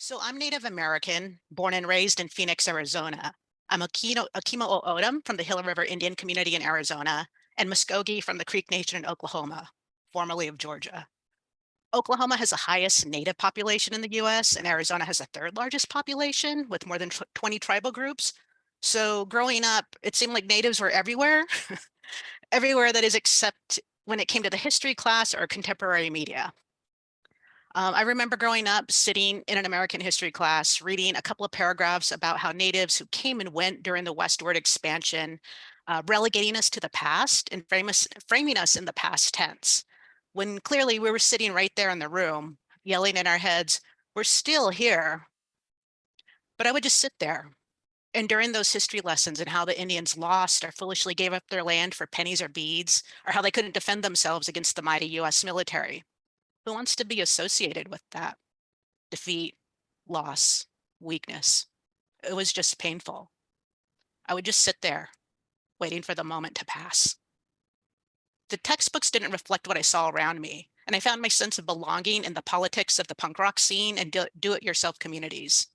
So I'm Native American, born and raised in Phoenix, Arizona. I'm Okemo O'odham from the Gila River Indian community in Arizona, and Muskogee from the Creek Nation in Oklahoma, formerly of Georgia. Oklahoma has the highest Native population in the US, and Arizona has the third largest population with more than 20 tribal groups. So growing up, it seemed like Natives were everywhere, everywhere that is except when it came to the history class or contemporary media. I remember growing up sitting in an American history class, reading a couple of paragraphs about how natives who came and went during the westward expansion, relegating us to the past and framing us in the past tense, when clearly we were sitting right there in the room, yelling in our heads, "We're still here." But I would just sit there. And during those history lessons and how the Indians lost or foolishly gave up their land for pennies or beads, or how they couldn't defend themselves against the mighty US military, who wants to be associated with that? Defeat, loss, weakness. It was just painful. I would just sit there waiting for the moment to pass. The textbooks didn't reflect what I saw around me, and I found my sense of belonging in the politics of the punk rock scene and do-it-yourself communities.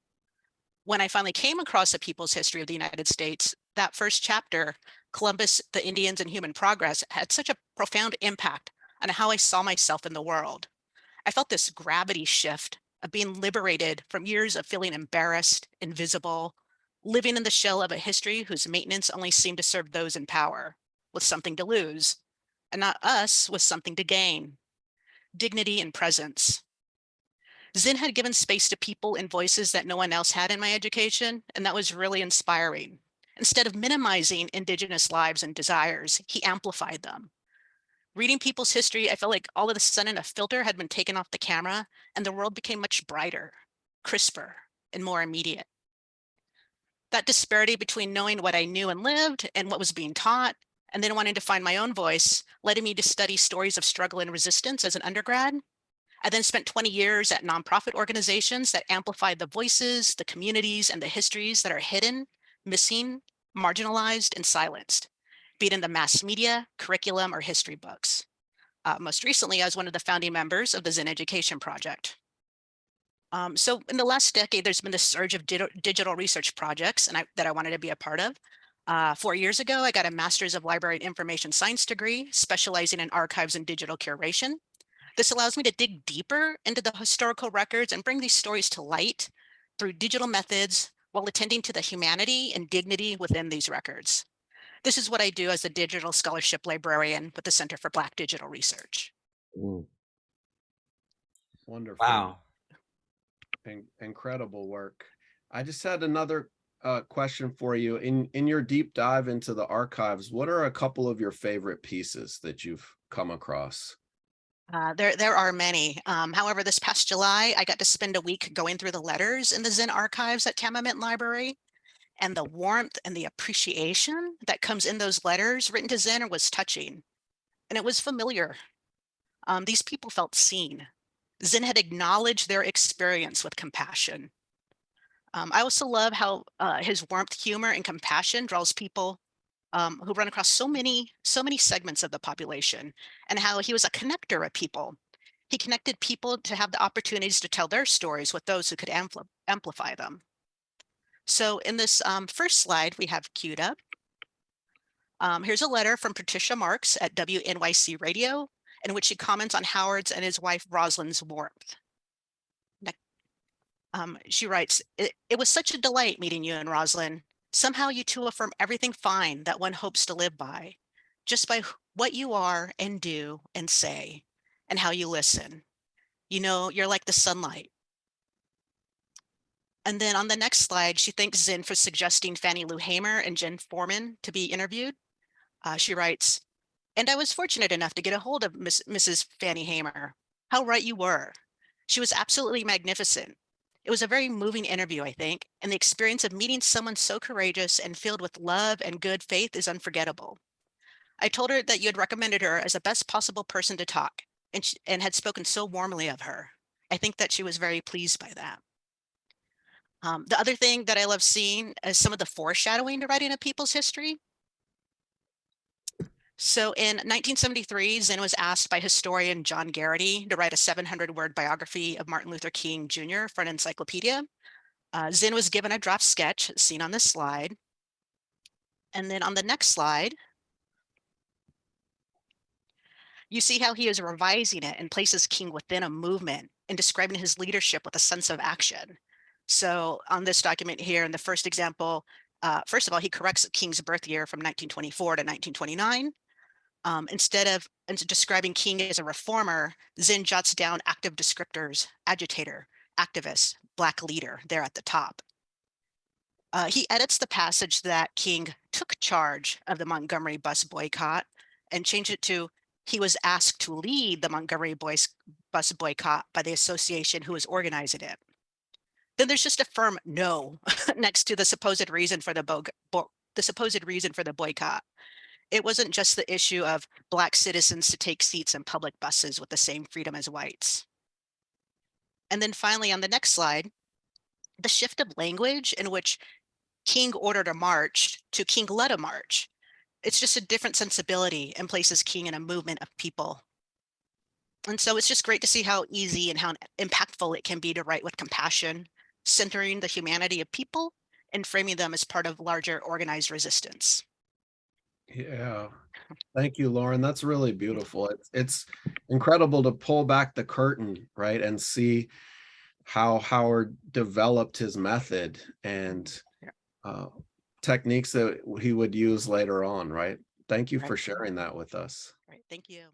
When I finally came across a people's history of the United States, that first chapter, Columbus, the Indians, and Human Progress, had such a profound impact on how I saw myself in the world. I felt this gravity shift of being liberated from years of feeling embarrassed, invisible, living in the shell of a history whose maintenance only seemed to serve those in power, with something to lose, and not us with something to gain, dignity and presence. Zinn had given space to people and voices that no one else had in my education, and that was really inspiring. Instead of minimizing Indigenous lives and desires, he amplified them. Reading people's history, I felt like all of a sudden a filter had been taken off the camera and the world became much brighter, crisper, and more immediate. That disparity between knowing what I knew and lived and what was being taught, and then wanting to find my own voice, led me to study stories of struggle and resistance as an undergrad. I then spent 20 years at nonprofit organizations that amplified the voices, the communities, and the histories that are hidden, missing, marginalized, and silenced, be it in the mass media, curriculum, or history books. Most recently, I was one of the founding members of the Zinn Education Project. So in the last decade, there's been this surge of digital research projects that I wanted to be a part of. 4 years ago, I got a Master's of Library and Information Science degree, specializing in archives and digital curation. This allows me to dig deeper into the historical records and bring these stories to light through digital methods while attending to the humanity and dignity within these records. This is what I do as a digital scholarship librarian with the Center for Black Digital Research. Mm. Wonderful. Wow. Incredible work. I just had another question for you. In your deep dive into the archives, what are a couple of your favorite pieces that you've come across? There are many. However, this past July, I got to spend a week going through the letters in the Zinn archives at Tamiment Library, and the warmth and the appreciation that comes in those letters written to Zinn was touching, and it was familiar. These people felt seen. Zinn had acknowledged their experience with compassion. I also love how his warmth, humor, and compassion draws people who run across so many segments of the population, and how he was a connector of people. He connected people to have the opportunities to tell their stories with those who could amplify them. So in this first slide we have queued up. Here's a letter from Patricia Marks at WNYC Radio, in which she comments on Howard's and his wife Rosalind's warmth. She writes, it was such a delight meeting you and Rosalind. Somehow you two affirm everything fine that one hopes to live by, just by what you are and do and say, and how you listen. You know, you're like the sunlight. And then on the next slide, she thanks Zinn for suggesting Fannie Lou Hamer and Jen Foreman to be interviewed. She writes, and I was fortunate enough to get a hold of Mrs. Fannie Hamer. How right you were. She was absolutely magnificent. It was a very moving interview, I think, and the experience of meeting someone so courageous and filled with love and good faith is unforgettable. I told her that you had recommended her as the best possible person to talk, and had spoken so warmly of her. I think that she was very pleased by that. The other thing that I love seeing is some of the foreshadowing to writing a people's history. So in 1973, Zinn was asked by historian John Garrity to write a 700-word biography of Martin Luther King Jr. for an encyclopedia. Zinn was given a draft sketch seen on this slide. And then on the next slide, you see how he is revising it and places King within a movement and describing his leadership with a sense of action. So on this document here, in the first example, first of all, he corrects King's birth year from 1924 to 1929. Instead of describing King as a reformer, Zinn jots down active descriptors: agitator, activist, Black leader there at the top. He edits the passage that King took charge of the Montgomery bus boycott and changed it to he was asked to lead the Montgomery bus boycott by the association who was organizing it. Then there's just a firm no next to the supposed reason for the boycott. It wasn't just the issue of Black citizens to take seats in public buses with the same freedom as whites. And then finally, on the next slide, the shift of language in which King ordered a march to King led a march. It's just a different sensibility and places King in a movement of people. And so it's just great to see how easy and how impactful it can be to write with compassion, centering the humanity of people and framing them as part of larger organized resistance. Yeah. Thank you, Lauren. That's really beautiful. It's incredible to pull back the curtain, right, and see how Howard developed his method and Yeah. techniques that he would use later on, right? Thank you Right. for sharing that with us. Right. Thank you.